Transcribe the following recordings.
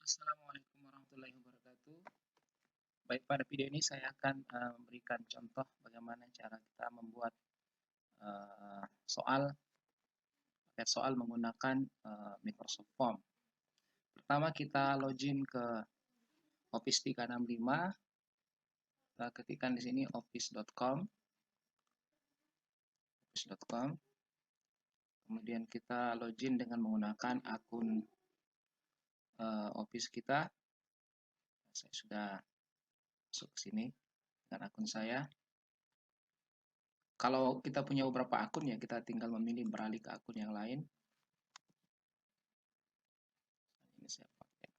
Assalamualaikum warahmatullahi wabarakatuh. Baik, pada video ini saya akan memberikan contoh bagaimana cara kita membuat soal menggunakan Microsoft Form. Pertama kita login ke Office 365. Kita ketikkan di sini office.com. Kemudian kita login dengan menggunakan akun Office kita. Saya sudah masuk ke sini dengan akun saya. Kalau kita punya beberapa akun ya kita tinggal memilih beralih ke akun yang lain. Ini saya pakai.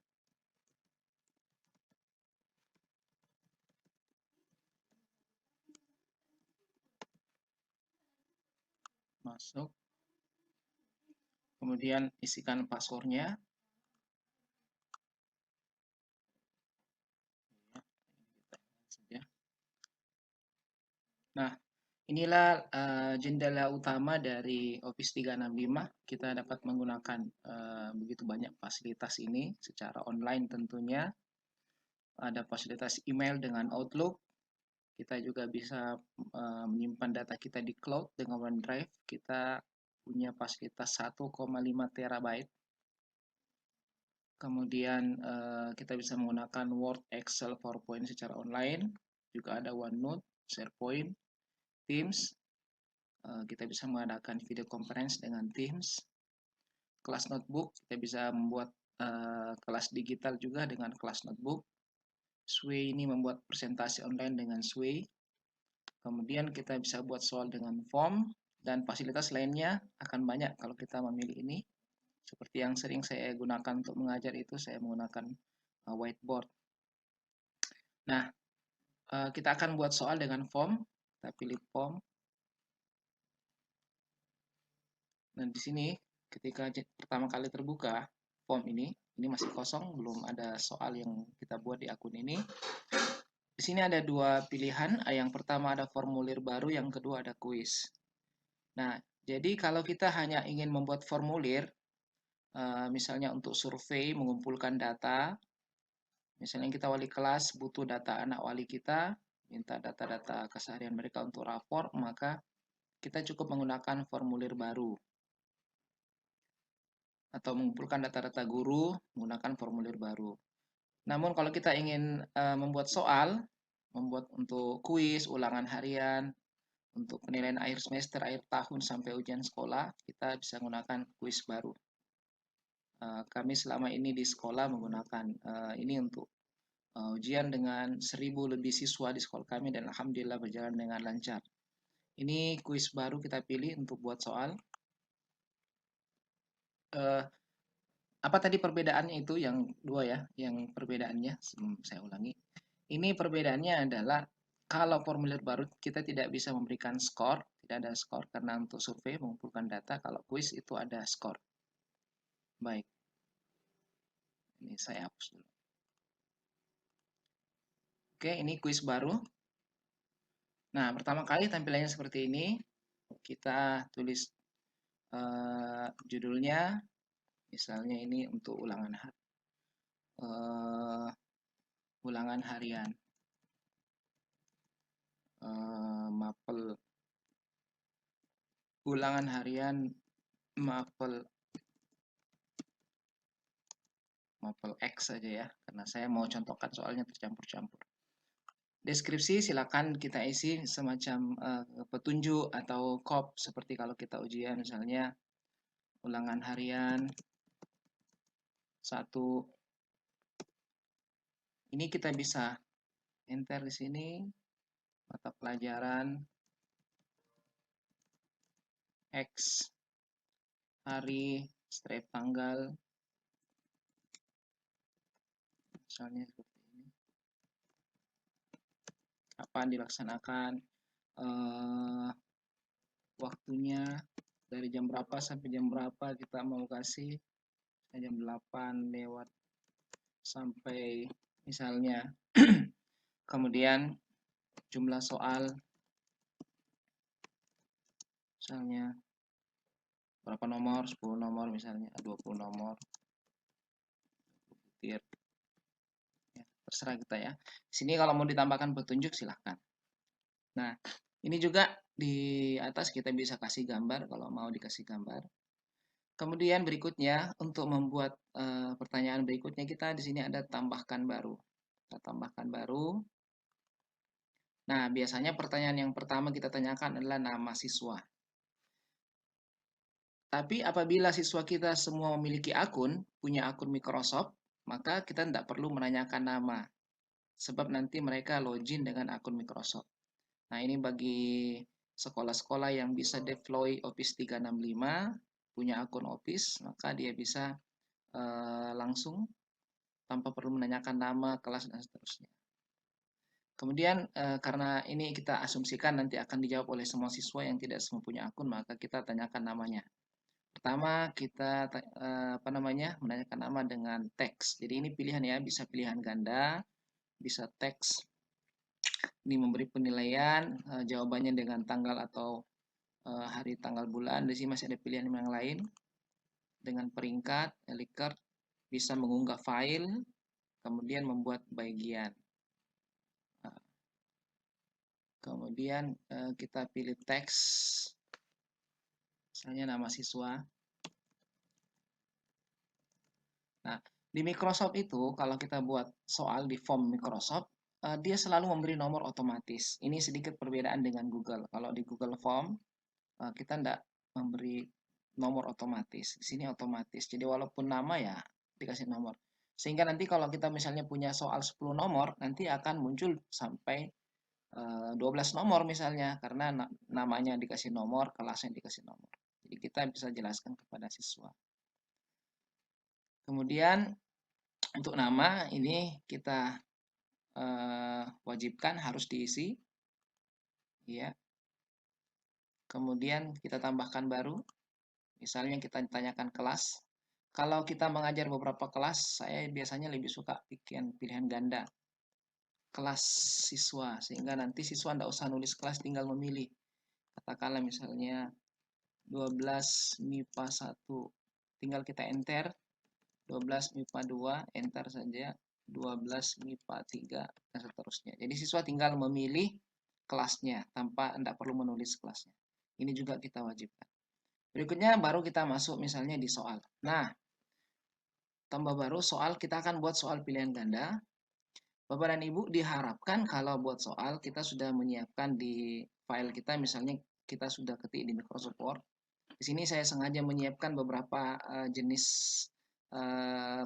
Masuk. Kemudian isikan passwordnya. Nah, inilah jendela utama dari Office 365. Kita dapat menggunakan begitu banyak fasilitas ini secara online tentunya. Ada fasilitas email dengan Outlook. Kita juga bisa menyimpan data kita di cloud dengan OneDrive. Kita punya fasilitas 1,5 terabyte. Kemudian kita bisa menggunakan Word, Excel, PowerPoint secara online. Juga ada OneNote, SharePoint, Teams. Kita bisa mengadakan video conference dengan Teams. Kelas notebook, kita bisa membuat kelas digital juga dengan kelas notebook. Sway ini membuat presentasi online dengan Sway. Kemudian kita bisa buat soal dengan form, dan fasilitas lainnya akan banyak kalau kita memilih ini. Seperti yang sering saya gunakan untuk mengajar itu, saya menggunakan whiteboard. Nah, kita akan buat soal dengan form. Kita pilih form. Nah, di sini ketika pertama kali terbuka form ini masih kosong, belum ada soal yang kita buat di akun ini. Di sini ada dua pilihan, yang pertama ada formulir baru, yang kedua ada kuis. Nah, jadi kalau kita hanya ingin membuat formulir, misalnya untuk survei, mengumpulkan data, misalnya kita wali kelas butuh data anak wali kita, minta data-data keseharian mereka untuk rapor, maka kita cukup menggunakan formulir baru. Atau mengumpulkan data-data guru menggunakan formulir baru. Namun kalau kita ingin membuat soal, membuat untuk kuis, ulangan harian, untuk penilaian akhir semester, akhir tahun, sampai ujian sekolah, kita bisa menggunakan kuis baru. Kami selama ini di sekolah menggunakan ini untuk ujian dengan 1000 lebih siswa di sekolah kami, dan alhamdulillah berjalan dengan lancar. Ini kuis baru kita pilih untuk buat soal. Apa tadi perbedaannya itu yang dua ya, yang perbedaannya saya ulangi. Ini perbedaannya adalah kalau formulir baru kita tidak bisa memberikan skor, tidak ada skor karena untuk survei mengumpulkan data. Kalau kuis itu ada skor. Baik, ini saya hapus dulu. Oke, ini kuis baru. Nah, pertama kali tampilannya seperti ini. Kita tulis judulnya, misalnya ini untuk ulangan harian, mapel ulangan harian mapel X saja ya, karena saya mau contohkan soalnya tercampur-campur. Deskripsi silakan kita isi semacam petunjuk atau kop, seperti kalau kita ujian misalnya ulangan harian 1. Ini kita bisa enter di sini, mata pelajaran X, hari, strip tanggal, misalnya seperti ini. Kapan dilaksanakan, waktunya dari jam berapa sampai jam berapa kita mau kasih, jam 8 lewat sampai misalnya. Kemudian jumlah soal, misalnya berapa nomor, 10 nomor misalnya, 20 nomor. sortir. Ya, terserah kita ya. Di sini kalau mau ditambahkan petunjuk silahkan. Nah, ini juga di atas kita bisa kasih gambar kalau mau dikasih gambar. Kemudian berikutnya untuk membuat pertanyaan berikutnya kita di sini ada tambahkan baru. Kita tambahkan baru. Nah, biasanya pertanyaan yang pertama kita tanyakan adalah nama siswa. Tapi apabila siswa kita semua memiliki akun, punya akun Microsoft, maka kita tidak perlu menanyakan nama. Sebab nanti mereka login dengan akun Microsoft. Nah, ini bagi sekolah-sekolah yang bisa deploy Office 365, punya akun Office, maka dia bisa langsung tanpa perlu menanyakan nama, kelas, dan seterusnya. Kemudian karena ini kita asumsikan nanti akan dijawab oleh semua siswa yang tidak semua punya akun, maka kita tanyakan namanya. Pertama kita menanyakan nama dengan teks. Jadi ini pilihan ya, bisa pilihan ganda, bisa teks. Ini memberi penilaian, jawabannya dengan tanggal atau hari, tanggal, bulan. Di sini masih ada pilihan yang lain dengan peringkat, Likert, bisa mengunggah file, kemudian membuat bagian. Kemudian kita pilih teks, misalnya nama siswa. Nah, di Microsoft itu kalau kita buat soal di form Microsoft, dia selalu memberi nomor otomatis. Ini sedikit perbedaan dengan Google. Kalau di Google Form, kita tidak memberi nomor otomatis. Di sini otomatis. Jadi walaupun nama ya dikasih nomor. Sehingga nanti kalau kita misalnya punya soal 10 nomor, nanti akan muncul sampai 12 nomor misalnya, karena namanya dikasih nomor, kelasnya dikasih nomor. Jadi kita bisa jelaskan kepada siswa. Kemudian untuk nama ini kita wajibkan harus diisi, ya. Kemudian kita tambahkan baru, misalnya kita tanyakan kelas. Kalau kita mengajar beberapa kelas, saya biasanya lebih suka bikin pilihan ganda kelas siswa, sehingga nanti siswa tidak usah nulis kelas, tinggal memilih. Katakanlah misalnya 12 MIPA 1, tinggal kita enter, 12 MIPA 2, enter saja, 12 MIPA 3, dan seterusnya. Jadi siswa tinggal memilih kelasnya, tanpa tidak perlu menulis kelasnya. Ini juga kita wajibkan. Berikutnya baru kita masuk misalnya di soal. Nah, tambah baru soal, kita akan buat soal pilihan ganda. Bapak dan Ibu diharapkan kalau buat soal kita sudah menyiapkan di file kita, misalnya kita sudah ketik di Microsoft Word. Di sini saya sengaja menyiapkan beberapa jenis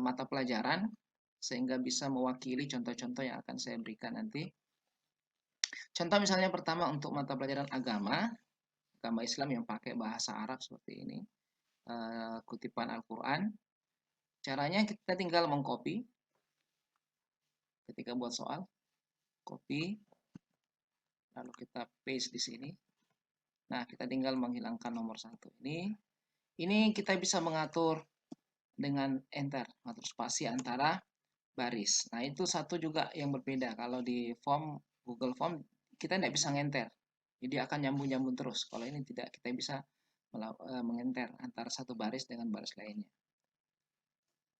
mata pelajaran sehingga bisa mewakili contoh-contoh yang akan saya berikan nanti. Contoh misalnya pertama untuk mata pelajaran agama Islam yang pakai bahasa Arab seperti ini, kutipan Al-Quran. Caranya kita tinggal mengcopy ketika buat soal, copy, lalu kita paste di sini. Nah, kita tinggal menghilangkan nomor 1 ini. Ini kita bisa mengatur dengan enter, mengatur spasi antara baris. Nah, itu satu juga yang berbeda. Kalau di form Google Form kita tidak bisa ngenter, jadi akan nyambung-nyambung terus. Kalau ini tidak, kita bisa mengenter antara satu baris dengan baris lainnya.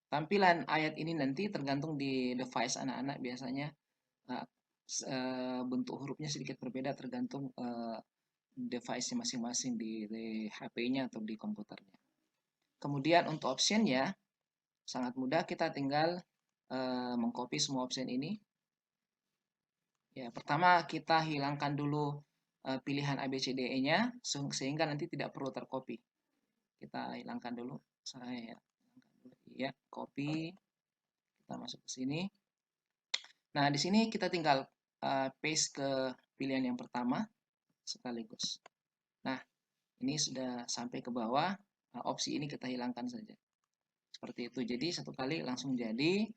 Tampilan ayat ini nanti tergantung di device anak-anak, biasanya bentuk hurufnya sedikit berbeda tergantung device masing-masing di HP-nya atau di komputernya. Kemudian untuk option-nya sangat mudah, kita tinggal mengcopy semua option ini. Ya, pertama kita hilangkan dulu pilihan ABCDE-nya sehingga nanti tidak perlu tercopy. Kita hilangkan dulu. Saya ya, copy. Kita masuk ke sini. Nah, di sini kita tinggal paste ke pilihan yang pertama sekaligus. Nah, ini sudah sampai ke bawah. Opsi ini kita hilangkan saja. Seperti itu. Jadi satu kali langsung jadi.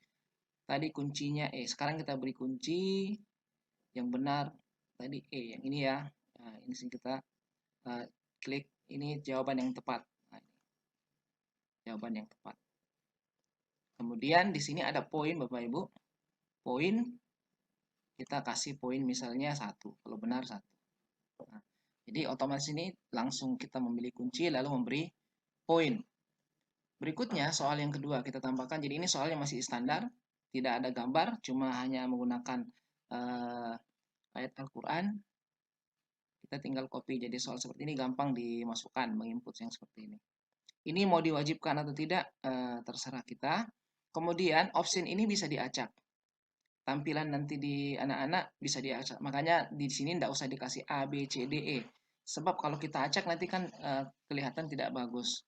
Tadi kuncinya E. Sekarang kita beri kunci yang benar. Tadi E. Yang ini ya. Nah, ini kita klik. Ini jawaban yang tepat. Nah, ini. Jawaban yang tepat. Kemudian di sini ada poin Bapak Ibu. Poin. Kita kasih poin misalnya 1. Kalau benar 1. Nah, jadi otomatis ini langsung kita memilih kunci lalu memberi poin. Berikutnya soal yang kedua kita tambahkan. Jadi ini soalnya masih standar, tidak ada gambar, cuma hanya menggunakan ayat Al-Quran. Kita tinggal copy. Jadi soal seperti ini gampang dimasukkan, menginput yang seperti ini. Ini mau diwajibkan atau tidak, terserah kita. Kemudian option ini bisa diacak. Tampilan nanti di anak-anak bisa diacak. Makanya di sini tidak usah dikasih A, B, C, D, E. Sebab kalau kita acak nanti kan kelihatan tidak bagus.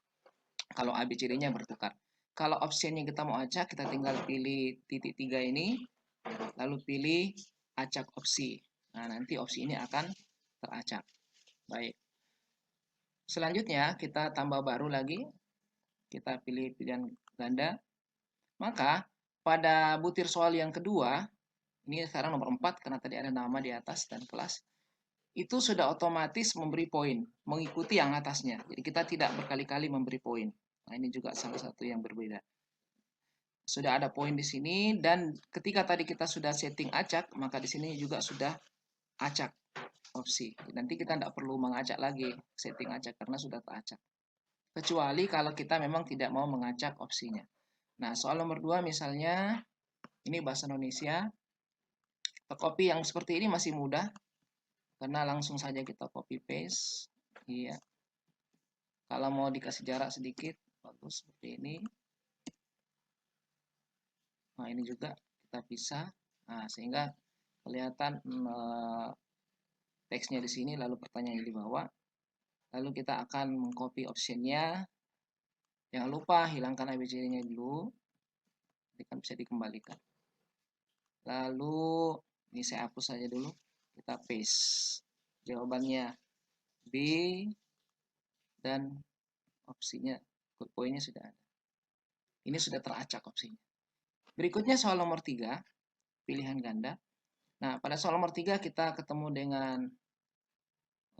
Kalau A, B, C, D-nya bertukar. Kalau option yang kita mau acak, kita tinggal pilih titik 3 ini, lalu pilih acak opsi. Nah, nanti opsi ini akan teracak. Baik. Selanjutnya, kita tambah baru lagi. Kita pilih pilihan ganda. Maka, pada butir soal yang kedua, ini sekarang nomor 4, karena tadi ada nama di atas dan kelas, itu sudah otomatis memberi poin, mengikuti yang atasnya. Jadi kita tidak berkali-kali memberi poin. Nah, ini juga salah satu yang berbeda. Sudah ada poin di sini, dan ketika tadi kita sudah setting acak, maka di sini juga sudah acak opsi. Nanti kita tidak perlu mengacak lagi setting acak karena sudah teracak. Kecuali kalau kita memang tidak mau mengacak opsinya. Nah, soal nomor 2 misalnya, ini bahasa Indonesia. Copy yang seperti ini masih mudah, karena langsung saja kita copy paste. Iya. Kalau mau dikasih jarak sedikit, bagus seperti ini. Nah, ini juga kita pisah. Nah, sehingga kelihatan teksnya di sini, lalu pertanyaannya di bawah. Lalu kita akan mengcopy optionnya. Jangan lupa hilangkan ABCD-nya dulu. Ini kan bisa dikembalikan. Lalu ini saya hapus saja dulu. Kita paste. Jawabannya B dan opsinya, poinnya sudah ada. Ini sudah teracak opsinya. Berikutnya soal nomor 3, pilihan ganda. Nah, pada soal nomor 3 kita ketemu dengan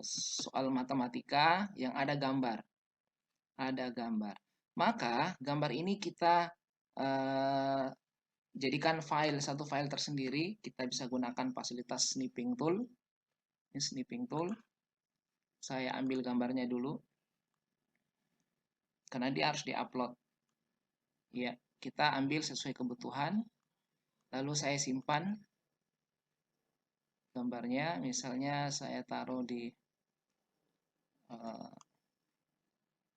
soal matematika yang ada gambar. Ada gambar. Maka gambar ini kita jadikan satu file tersendiri. Kita bisa gunakan fasilitas snipping tool. Ini snipping tool. Saya ambil gambarnya dulu. Karena dia harus diupload. Ya, kita ambil sesuai kebutuhan. Lalu saya simpan gambarnya. Misalnya saya taruh di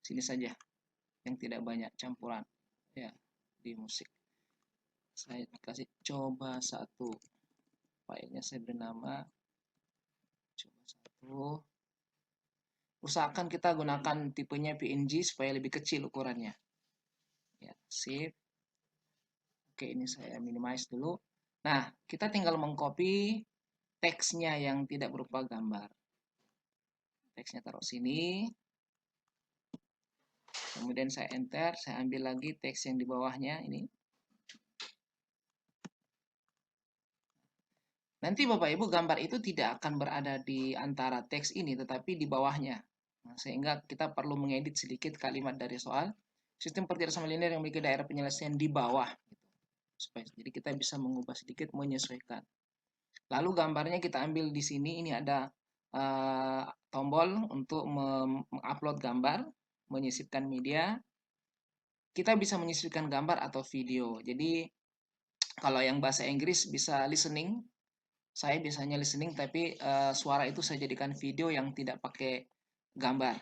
sini saja, yang tidak banyak campuran. Ya, di musik. Saya kasih coba 1. Filenya saya beri nama coba 1. Usahakan kita gunakan tipenya PNG supaya lebih kecil ukurannya. Ya, save. Oke, ini saya minimize dulu. Nah, kita tinggal mengcopy teksnya yang tidak berupa gambar. Teksnya taruh sini. Kemudian saya enter, saya ambil lagi teks yang di bawahnya ini. Nanti Bapak Ibu gambar itu tidak akan berada di antara teks ini, tetapi di bawahnya. Nah, sehingga kita perlu mengedit sedikit kalimat dari soal. Sistem pertidasan linear yang memiliki daerah penyelesaian di bawah. Jadi kita bisa mengubah sedikit, menyesuaikan. Lalu gambarnya kita ambil di sini, ini ada tombol untuk mengupload gambar, menyisipkan media. Kita bisa menyisipkan gambar atau video. Jadi kalau yang bahasa Inggris bisa listening. Saya biasanya listening, tapi suara itu saya jadikan video yang tidak pakai gambar.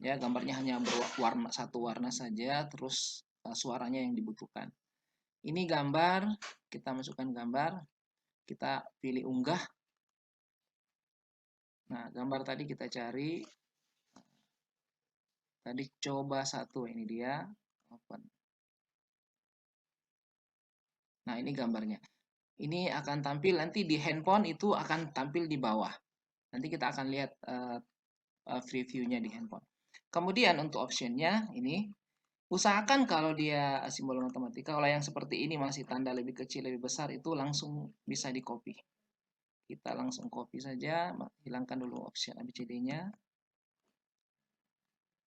Ya, gambarnya hanya berwarna satu warna saja, terus suaranya yang dibutuhkan. Ini gambar, kita masukkan gambar, kita pilih unggah. Nah, gambar tadi kita cari. Tadi coba 1, ini dia. Open. Nah, ini gambarnya. Ini akan tampil nanti di handphone, itu akan tampil di bawah. Nanti kita akan lihat preview-nya di handphone. Kemudian untuk optionnya ini, usahakan kalau dia simbol matematika, kalau yang seperti ini masih tanda lebih kecil, lebih besar, itu langsung bisa di copy. Kita langsung copy saja, hilangkan dulu option ABCD-nya.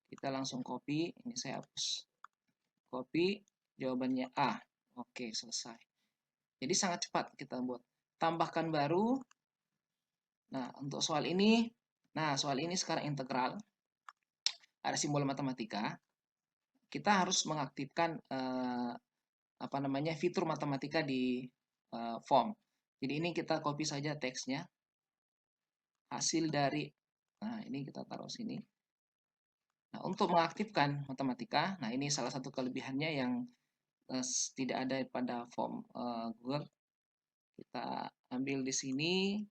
Kita langsung copy, ini saya hapus. Copy, jawabannya A. Oke, selesai. Jadi sangat cepat kita buat. Tambahkan baru. Nah, untuk soal ini, sekarang integral. Ada simbol matematika. kita harus mengaktifkan fitur matematika di form. Jadi ini kita copy saja teksnya, hasil dari, nah ini kita taruh sini. Nah, untuk mengaktifkan matematika, nah ini salah satu kelebihannya yang tidak ada pada form Google. Kita ambil di sini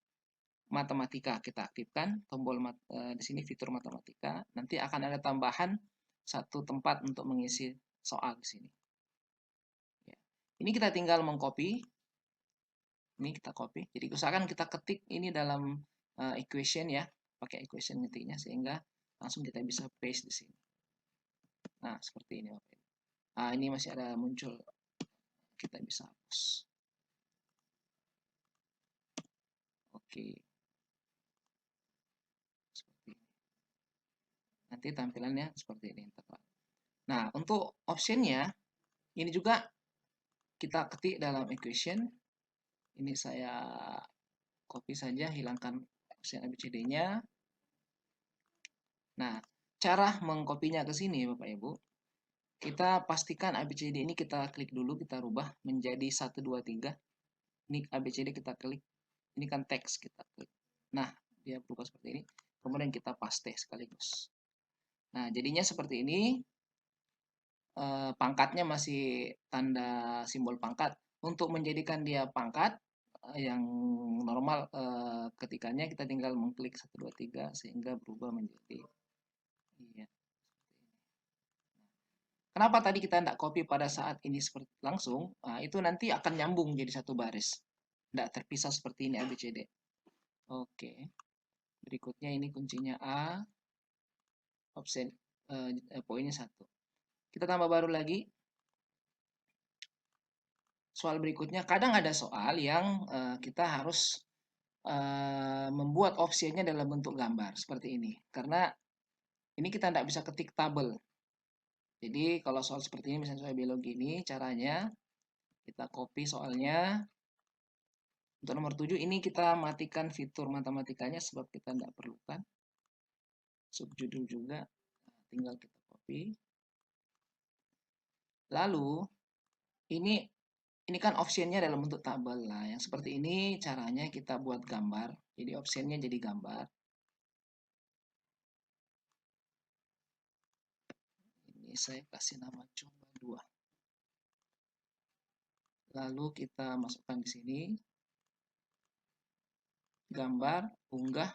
matematika, kita aktifkan tombol di sini fitur matematika. Nanti akan ada tambahan satu tempat untuk mengisi soal di sini. Ya. Ini kita tinggal mengcopy. Ini kita copy. Jadi usahakan kita ketik ini dalam equation ya, pakai equation ngetiknya sehingga langsung kita bisa paste di sini. Nah, seperti ini. Nah, ini masih ada muncul, kita bisa hapus. Oke. Seperti ini. Nanti tampilannya seperti ini. Nah, untuk optionnya, ini juga kita ketik dalam equation. Ini saya copy saja, hilangkan option ABCD-nya. Nah, cara mengkopinya ke sini, Bapak Ibu. Kita pastikan ABCD ini kita klik dulu, kita rubah menjadi 1, 2, 3. Ini ABCD kita klik. Ini kan teks, kita klik. Nah, dia berubah seperti ini. Kemudian kita paste sekaligus. Nah, jadinya seperti ini. Pangkatnya masih tanda simbol pangkat. Untuk menjadikan dia pangkat yang normal ketikanya kita tinggal mengklik 1, 2, 3 sehingga berubah menjadi iya. Kenapa tadi kita tidak copy pada saat ini seperti langsung? Nah, itu nanti akan nyambung jadi satu baris. Tidak terpisah seperti ini ABCD. Oke. Berikutnya ini kuncinya A. Option poinnya 1. Kita tambah baru lagi. Soal berikutnya, kadang ada soal yang kita harus membuat opsinya dalam bentuk gambar seperti ini. Karena ini kita tidak bisa ketik tabel. Jadi kalau soal seperti ini, misalnya soal biologi ini, caranya kita copy soalnya. Untuk nomor 7 ini kita matikan fitur matematikanya sebab kita tidak perlukan. Subjudul juga, tinggal kita copy. Lalu ini kan optionnya dalam bentuk tabel. Nah, yang seperti ini caranya kita buat gambar. Jadi optionnya jadi gambar. Ini saya kasih nama coba 2. Lalu kita masukkan di sini. Gambar, unggah.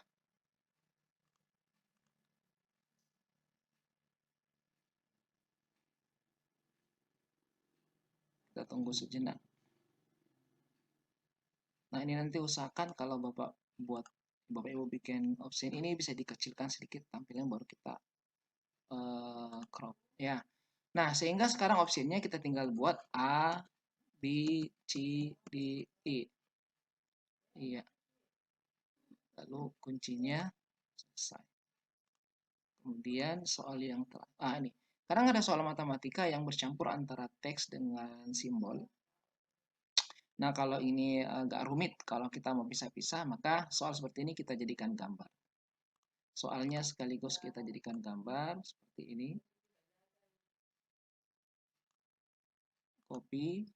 Kita tunggu sejenak. Nah, ini nanti usahakan kalau Bapak Ibu bikin option ini bisa dikecilkan sedikit tampilan baru kita crop ya. Nah, sehingga sekarang optionnya kita tinggal buat A, B, C, D, E. Iya. Lalu kuncinya selesai. Kemudian soal yang terakhir. Ini. Kadang ada soal matematika yang bercampur antara teks dengan simbol. Nah, kalau ini agak rumit, kalau kita mau pisah-pisah, maka soal seperti ini kita jadikan gambar. Soalnya sekaligus kita jadikan gambar seperti ini. Copy.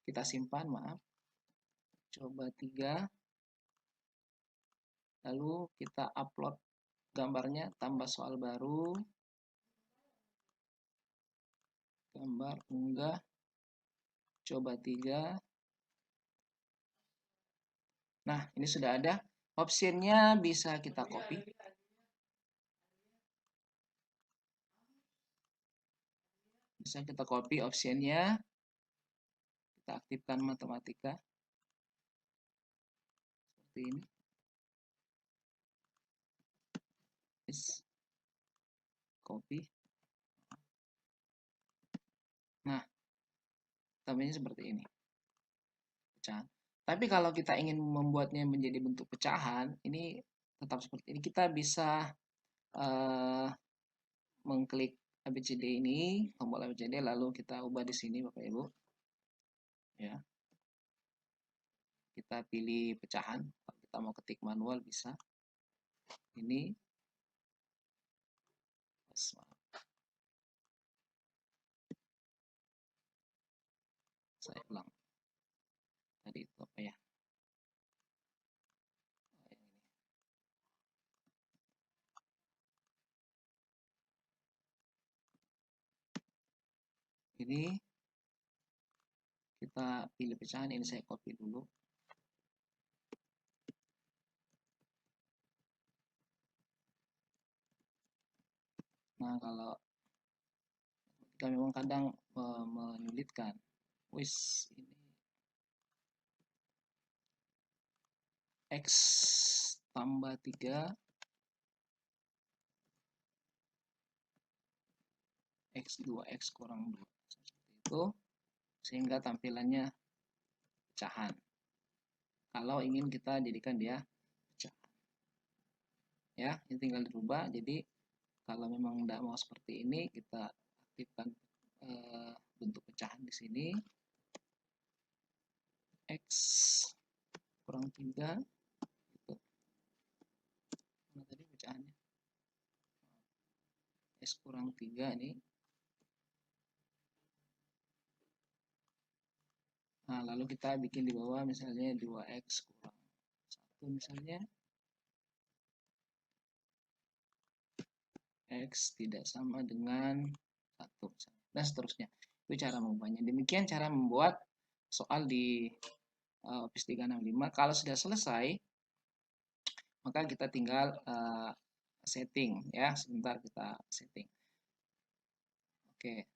Kita simpan, maaf. Coba 3. Lalu kita upload gambarnya, tambah soal baru. Gambar, unggah. Coba 3. Nah, ini sudah ada. Optionnya bisa kita copy. Bisa kita copy optionnya. Kita aktifkan matematika. Seperti ini. Copy. Nah, tampilannya seperti ini. Pecahan. Tapi kalau kita ingin membuatnya menjadi bentuk pecahan, ini tetap seperti ini. Kita bisa mengklik ABCD ini, tombol ABCD, lalu kita ubah di sini, Bapak Ibu. Ya. Kita pilih pecahan. Kalau kita mau ketik manual bisa. Ini. Saya ulang. Tadi itu apa ya? Ini kita pilih pecahan, ini saya copy dulu. Nah, kalau kita memang kadang menyulitkan. Wis, ini X tambah 3 X 2X kurang 2 seperti itu, sehingga tampilannya pecahan. Kalau ingin kita jadikan dia pecahan, ya ini tinggal dirubah. Jadi kalau memang tidak mau seperti ini, kita aktifkan bentuk pecahan di sini. X kurang 3 itu. Mana tadi pecahannya? X kurang 3 ini. Nah, lalu kita bikin di bawah misalnya 2X kurang 1 misalnya. X tidak sama dengan 1 dan seterusnya. Itu cara mengubahnya. Demikian cara membuat soal di Office 365. Kalau sudah selesai, maka kita tinggal setting ya. Sebentar kita setting. Oke.